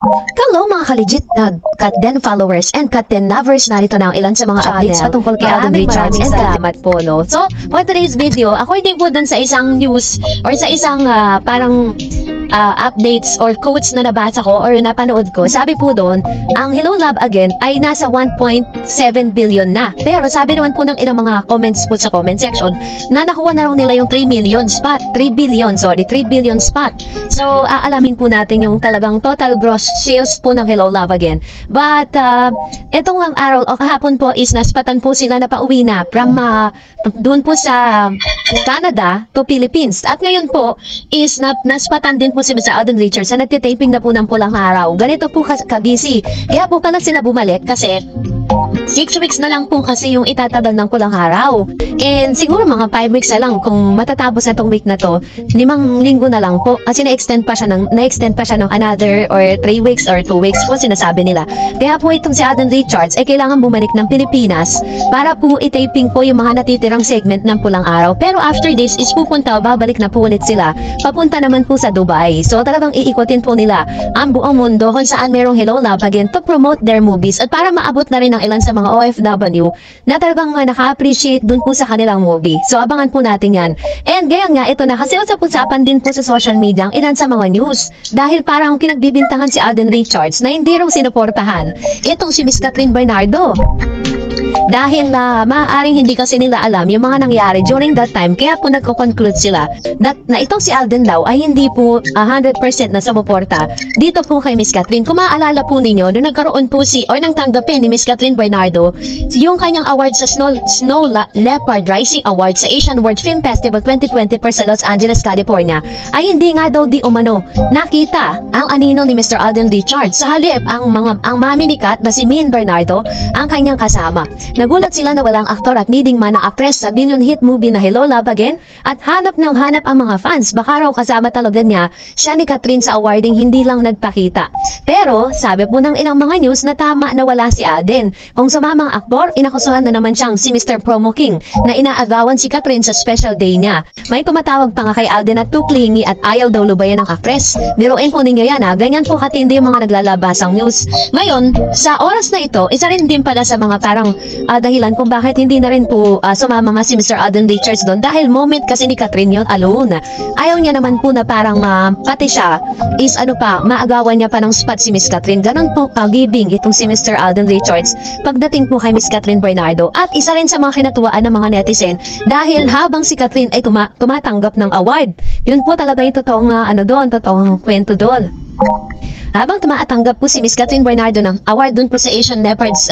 Hello mga ka-legit Cut Den followers and Cut Den lovers, narito na ang ilan sa mga updates patungkol kay Alden Richards and salamat po, no? So, for today's video, according po dun sa isang news or sa isang parang updates or quotes na nabasa ko or napanood ko, sabi po doon, ang Hello Love Again ay nasa 1.7 billion na. Pero sabi naman po ng ilang mga comments po sa comment section na nakuha na raw nila yung 3 billion spot. So, aalamin po natin yung talagang total gross sales po ng Hello Love Again. But, etong ang araw o kahapon po is naspatan po sila na pauwi na from doon po sa Canada to Philippines. At ngayon po is naspatan din po si Mr. Alden Richards na nagtitaping na po ng Pulang Araw. Ganito po kabisi. Kaya po pala sila bumalik kasi 6 weeks na lang po kasi yung itatagal ng Pulang Araw. And siguro mga 5 weeks na lang kung matatapos na tong week na to, 5 linggo na lang po. Kasi na-extend pa siya ng another or 3 weeks or 2 weeks po sinasabi nila. Kaya po itong si Alden Richards ay kailangan bumalik ng Pilipinas para po itaping po yung mga natitirang segment ng Pulang Araw. Pero after this is babalik na po ulit sila. Papunta naman po sa Dubai. So talagang iikotin po nila ang buong mundo kung saan merong Hello Love Again to promote their movies at para maabot na rin ng ilan sa mga OFW na talagang naka-appreciate dun po sa kanilang movie. So abangan po natin yan. And gaya nga, ito na kasi usap-usapan din po sa social media ang ilan sa mga news dahil parang pinagbibintangan si Alden Richards na hindi raw sinuportahan itong si Miss Catherine Bernardo. Dahil maaaring hindi kasi nila alam yung mga nangyari during that time, kaya po nagko-conclude sila na itong si Alden daw ay hindi po 100% na sumuporta dito po kay Miss Catherine. Kung maaalala po ninyo, nung nagkaroon po nang tanggapin ni Miss Catherine Bernardo yung kanyang award sa Snow Leopard Rising Award sa Asian World Film Festival 2020 sa Los Angeles, California, ay hindi nga daw di umano nakita ang anino ni Mr. Alden Richards. Sa halip, ang mami ni Kat na si Min Bernardo ang kanyang kasama. Nagulat sila na walang aktor at leading man na actress sa billion hit movie na Hello Love Again at hanap ang mga fans. Baka raw kasama talaga niya siya ni Catherine sa awarding, hindi lang nagpakita. Pero sabi po ng ilang mga news na tama na wala si Alden. Kung sumamang aktor, inakusuhan na naman siyang si Mr. Promo King na inaagawan si Catherine sa special day niya. May tumatawag pa nga kay Alden at too clingy at ayaw daw lubayan ng actress. Biruin po ninyo yan, ganyan po katindi yung mga naglalabasang news. Ngayon, sa oras na ito, isa rin din pala sa mga parang dahilan kung bakit hindi na rin po sumama nga si Mr. Alden Richards doon dahil moment kasi ni Catherine yun alone. Ayaw niya naman po na parang pati siya is maagawan niya pa ng spot si Miss Catherine. Ganon po kagibing itong si Mr. Alden Richards pagdating po kay Miss Catherine Bernardo. At isa rin sa mga kinatuwaan ng mga netizen dahil habang si Catherine ay tumatanggap ng award, yun po talaga yung totoong kwento doon. Habang tumatanggap po si Miss Catherine Bernardo ng award dun po sa Asian Leopards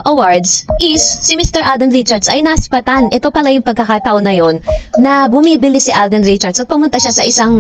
Awards is si Mr. Alden Richards ay naspatan. Ito pala yung pagkakataon na yon na bumibili si Alden Richards at pumunta siya sa isang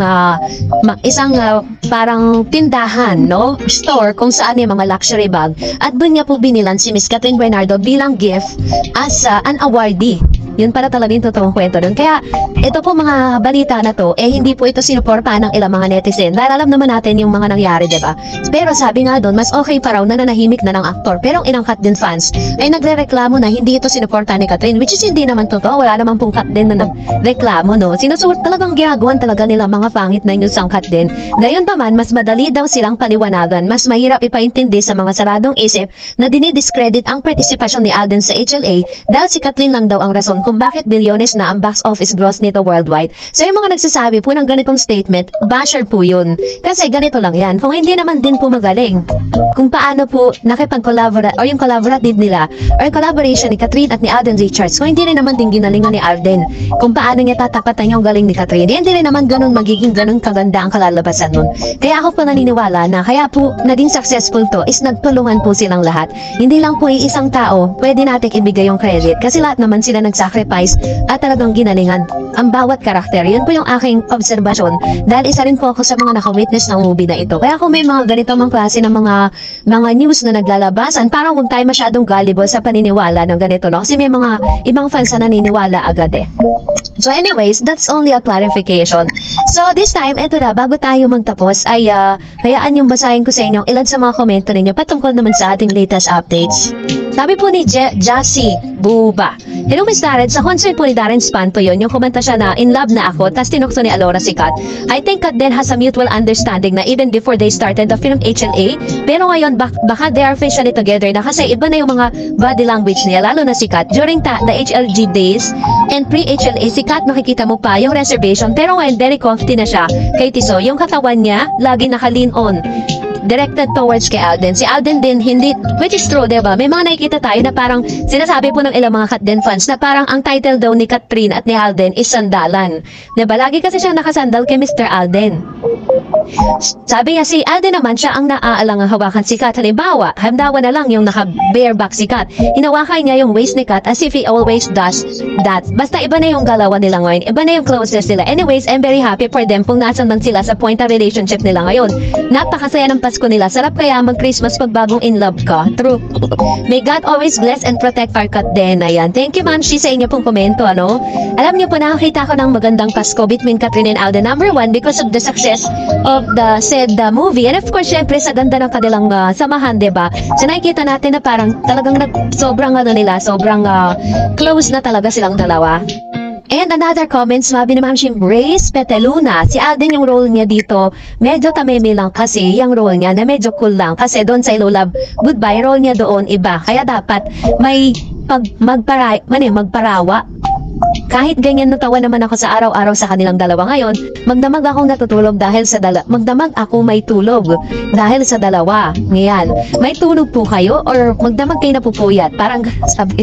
parang tindahan, no? Store kung saan yung mga luxury bag at dun niya po binilan si Miss Catherine Bernardo bilang gift as an awardee. Yun para talaga yung totoong kwento doon. Kaya ito po mga balita na to, hindi po ito sinuportahan ng ilang mga netizen. Dahil alam naman natin yung mga nangyari, diba? Pero sabi nga doon, mas okay pa raw na nanahimik na ng aktor. Pero ang ilang Kat Den fans ay nagre-reklamo na hindi ito sinuportahan ni Catherine, which is hindi naman totoo. Wala naman pong Kat Den na nagreklamo, no? Talagang ginagawan talaga nila mga pangit na news ang Kat Den. Gayon pa man, mas madali daw silang paliwanagan. Mas mahirap ipaintindi sa mga saradong isip na dinidiscredit ang partisipasyon ni Alden sa HLA dahil si Catherine lang daw ang rason kung bakit bilyones na ang box office gross nito worldwide. So yung mga nagsasabi po ng ganitong statement, basher po yun. Kasi ganito lang yan. Kung hindi naman din po magaling kung paano po nakipag-collaborate o yung collaborative nila or collaboration ni Catherine at ni Alden Richards, kung hindi rin naman din ginalingan ni Alden kung paano niya tatapatan yung galing ni Catherine, hindi rin naman magiging ganun kaganda ang kalalabasan nun. Kaya ako po naniniwala na kaya po naging successful to is nagtulungan po silang lahat. Hindi lang po isang tao pwede natin ibigay yung credit kasi lahat naman sila nagsacrifice at talagang ginalingan ang bawat karakter. Yun po yung aking obserbasyon dahil isa rin po ako sa mga naka-witness ng movie na ito. Kaya kung may mga ganito mang klase ng mga news na naglalabasan, parang huwag tayo masyadong gullible sa paniniwala ng ganito, no? Kasi may mga ibang fans na naniniwala agad eh. So anyways, that's only a clarification. So this time, eto na, bago tayo magtapos ay hayaan yung basahin ko sa inyo ilan sa mga komento ninyo patungkol naman sa ating latest updates. Sabi po ni Jassy Buba, hello Miss Darren, Sa concert po ni Darren Espanto yun, yung kumanta siya na in love na ako, tas tinukso ni Alora si Kat. I think Kat din has a mutual understanding na even before they started the film HLA, pero ngayon baka they are officially together na kasi iba na yung mga body language niya, lalo na si Kat. During the HLG days and pre-HLA, si Kat makikita mo pa yung reservation, pero ngayon very comfy na siya kay Tiso. Yung katawan niya, lagi naka-lean on, directed towards kay Alden. Si Alden din hindi, which is true, diba? May mga nakikita tayo na parang sinasabi po ng ilang mga Katden fans na parang ang title daw ni Katrin at ni Alden is Sandalan. Diba? Lagi kasi siya nakasandal kay Mr. Alden. Sabi niya si Alden naman siya ang naaalang hawakan si Kat. Halimbawa, hamdawa na lang yung naka-bareback si Kat. Hinawakan niya yung waist ni Kat as if he always does that. Basta iba na yung galawan nila ngayon. Iba na yung closeness nila. Anyways, I'm very happy for them kung nasan lang sila sa point ng relationship nila ngayon. Napakasaya ng Pasko nila. Sarap kaya mag-Christmas pag bagong in love ka. True. May God always bless and protect our Kat din. Ayan. Thank you, Ma'am Shi, sa inyo pong komento. Ano? Alam niyo po, nakakita ko ng magandang Pasko between Katrin and Alden. Number one, because of the success of the said movie. And of course, syempre, sa ganda ng kanilang samahan, diba? So, nakikita natin na parang talagang sobrang sobrang close na talaga silang dalawa. And another comment, sabi ni Ma'am Shim Grace Peteluna, si Alden yung role niya dito, medyo tameme lang kasi yung role niya na medyo cool lang kasi doon sa Hello Love Goodbye, role niya doon iba. Kaya dapat may magparawa. Kahit ganyan natawa naman ako sa araw-araw sa kanilang dalawa ngayon, magdamag akong natutulog dahil sa magdamag ako may tulog dahil sa dalawa. Ngayon, may tulog po kayo or magdamag kayo napupuyat? Parang sabi,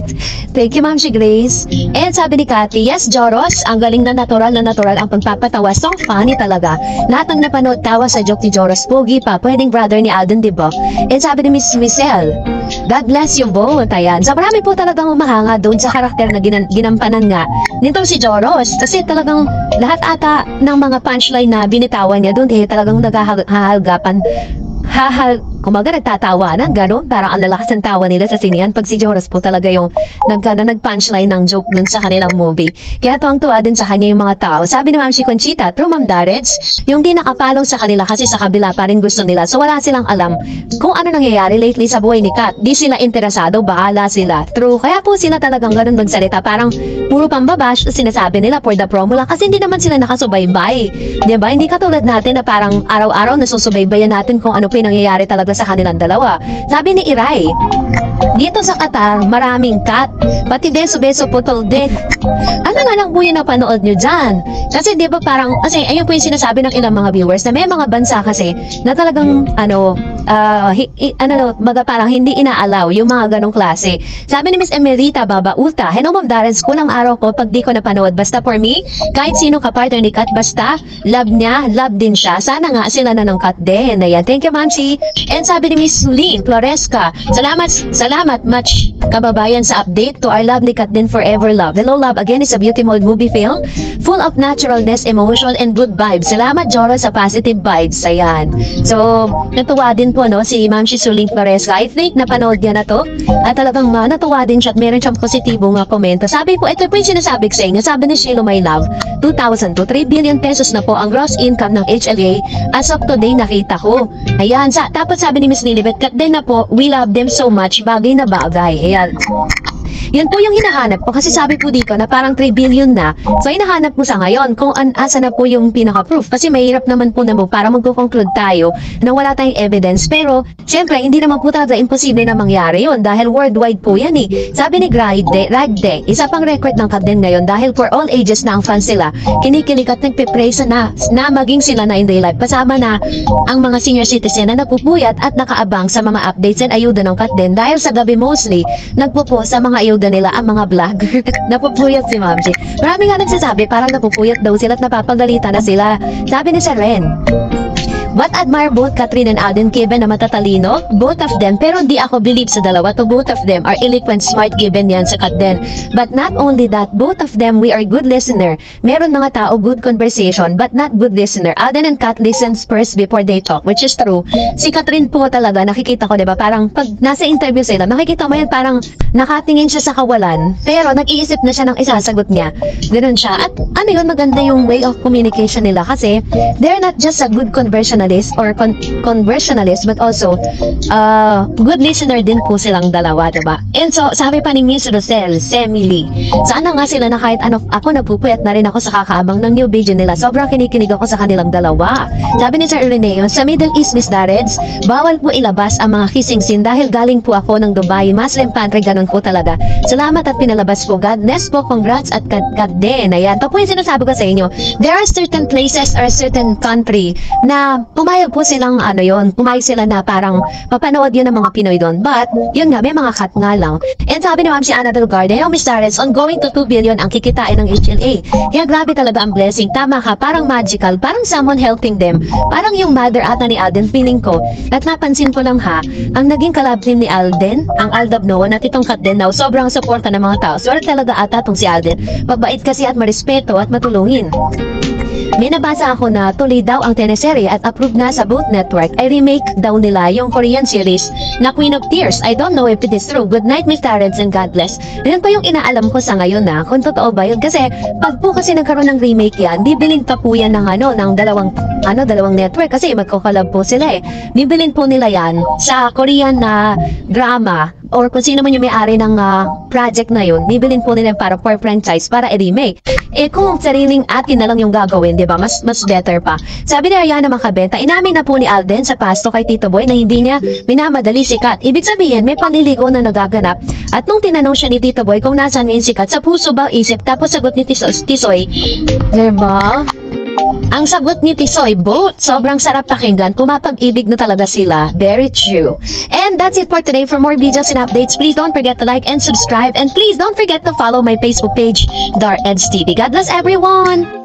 thank you Ma'am Shi Grace. And sabi ni Cathy, yes Joros, ang galing na natural ang pagpapatawa. So funny talaga. Lahat ng napanood tawa sa joke ni Joros, pogi pa, pwedeng brother ni Alden, diba? And sabi ni Miss Michelle, God bless you both. Ayan. So marami po talagang umahanga doon sa karakter na ginampanan nga nitong si Joros. Kasi talagang lahat ata ng mga punchline na binitawan niya doon talagang naghahalgapan. Kumaga nagtatawanan, gano'n. Parang ang lalakas ng tawa nila sa sinihan. Pag si Joros po talaga yung nag-punchline ng joke dun sa kanilang movie. Kaya tuwang-tuwa din sa kanya yung mga tao. Sabi ni Ma'am Shi Conchita, true Ma'am Darets, yung di nakapalong sa kanila kasi sa kabila pa rin gusto nila. So wala silang alam kung ano nangyayari lately sa buhay ni Kat. Di sila interesado, bahala sila. True. Kaya po sila talagang gano'n magsalita. Parang puro pambabash sinasabi nila for the promo lang. Kasi hindi naman sila nakasubaybay. Diba? Hindi katulad natin na parang araw-araw nasusubaybayan natin kung ano po yung nangyayari talaga sa kanilang dalawa. Sabi ni Iray, dito sa Qatar, maraming Kat. Pati beso-beso putol din. Ano nga lang po yung napanood nyo dyan? Kasi di ba parang, kasi ayun po yung sinasabi ng ilang mga viewers na may mga bansa kasi na talagang, parang hindi inaalaw yung mga ganong klase. Sabi ni Miss Emerita Babauta, hello Ma'am Darren, kulang araw ko pag di ko napanood. Basta for me, kahit sino ka-partner ni Kat, basta love niya, love din siya. Sana nga sila na ng Kat din. Ayan, thank you Ma'am Shi. And sabi ni Miss Lynn Floresca, salamat much kababayan sa update to our lovely Kat din Forever Love. Hello Love again is a beautiful movie film full of naturalness, emotion, and good vibes. Salamat Joros sa positive vibes. Ayan. So, natuwa din po si Ma'am Lynn Floresca. I think napanood niya na to at talagang natuwa din siya at meron siyang positibong komento. Sabi po, ito po yung sinasabi ko sa inyo. Sabi ni Shilo My Love, 2,000 to 3 billion pesos na po ang gross income ng HLA as of today nakita ko. Ayan. Tapos sabi ni Miss Lilibet, Kat din na po, we love them so much, bagay na bagay. Ayan. Yan po yung hinahanap ko kasi sabi po dito na parang 3 billion na. So hinahanap ko sa ngayon kung asa na po yung pinaka-proof. Kasi mahirap naman po para magko-conclude tayo na wala tayong evidence. Pero syempre hindi naman po talaga imposible na mangyari yun dahil worldwide po yan eh. Sabi ni Ragde, isa pang record ng Kat din ngayon dahil for all ages na ang fans sila. Kinikilig at nagpipraise na maging sila na in their life. Pasama na ang mga senior citizen na napupuyat at nakaabang sa mga updates and ayuda ng Kat din dahil sa gabi mostly nagpo-post sa mga ayuda nila ang mga vlogger. Napupuyat si Ma'am Shi. Marami nga nagsasabi parang napupuyat daw sila at napapagalitan na sila. Sabi ni Seren, but admire both Katrin and Alden given na matatalino, both of them, pero di ako believe sa dalawa to both of them are eloquent, smart given yan sa Kat din. But not only that, both of them we are good listener. Meron mga tao good conversation but not good listener. Alden and Kat listens first before they talk, which is true. Si Katrin po talaga, nakikita ko diba, parang pag nasa interview sila, makikita mo yan parang nakatingin siya sa kawalan, pero nag-iisip na siya ng isasagot niya. Ganun siya. At ano yun, maganda yung way of communication nila kasi they're not just a good conversational conversationalist or conversationalist, but also good listener din po silang dalawa, diba? And so, sabi pa ni Miss Rosel, Semily, sana nga sila na kahit ano, ako napupuyat na rin ako sa kakaabang ng new video nila. Sobrang kinikinig ako sa kanilang dalawa. Sabi ni Sir Ireneo, sa Middle East, Miss Dareds, bawal po ilabas ang mga kissing scene dahil galing po ako ng Dubai, Muslim country, ganun po talaga. Salamat at pinalabas po. God bless po, congrats at God din. Ayan, pa po yung sinasabi ko sa inyo, there are certain places or certain country na pumayag po silang pumayag sila na parang mapanood yun ng mga Pinoy doon. But, yun nga, may mga cut nga lang. And sabi ni Ma'am si Ana Del Garde, Miss Dareds, ongoing to 2 billion ang kikitain ng HLA. Kaya grabe talaga ang blessing. Tama ka, parang magical, parang someone helping them. Parang yung mother ata ni Alden, feeling ko. At napansin ko lang ha, ang naging collab team ni Alden, ang Aldab Noah, at itong Kat din now, sobrang suporta ng mga tao. Swerte talaga ata tong si Alden. Mabait kasi at marespeto at matulungin. May nabasa ako na tuloy daw ang teleserye at approved na sa Boot Network ay remake daw nila yung Korean series na Queen of Tears. I don't know if it is true. Good night, Miss Dareds, and God bless. Yan pa yung inaalam ko sa ngayon na kung totoo ba yun. Kasi pag po kasi nagkaroon ng remake yan, bibilin pa po yan ng ng dalawang network kasi magko-collab po sila eh. Bibilin po nila yan sa Korean na drama or kung sino man yung may-ari ng project na yun, bibilin po nila para for franchise para i-remake. Eh kung sariling atin na lang yung gagawin, di ba? Mas better pa. Sabi ni Ariana Macabenta, inamin na po ni Alden sa pasto kay Tito Boy na hindi niya minamadali si Kat. Ibig sabihin, may panliligaw na nagaganap. At nung tinanong siya ni Tito Boy kung nasaan ngayon si Kat, sa puso ba isip? Tapos sagot ni Tisoy, diba? Ang sagot ni Tisoy, both. Sobrang sarap pakinggan. Pumapag-ibig na talaga sila. Very true. And that's it for today. For more videos and updates, please don't forget to like and subscribe. And please don't forget to follow my Facebook page, Dareds TV. God bless everyone!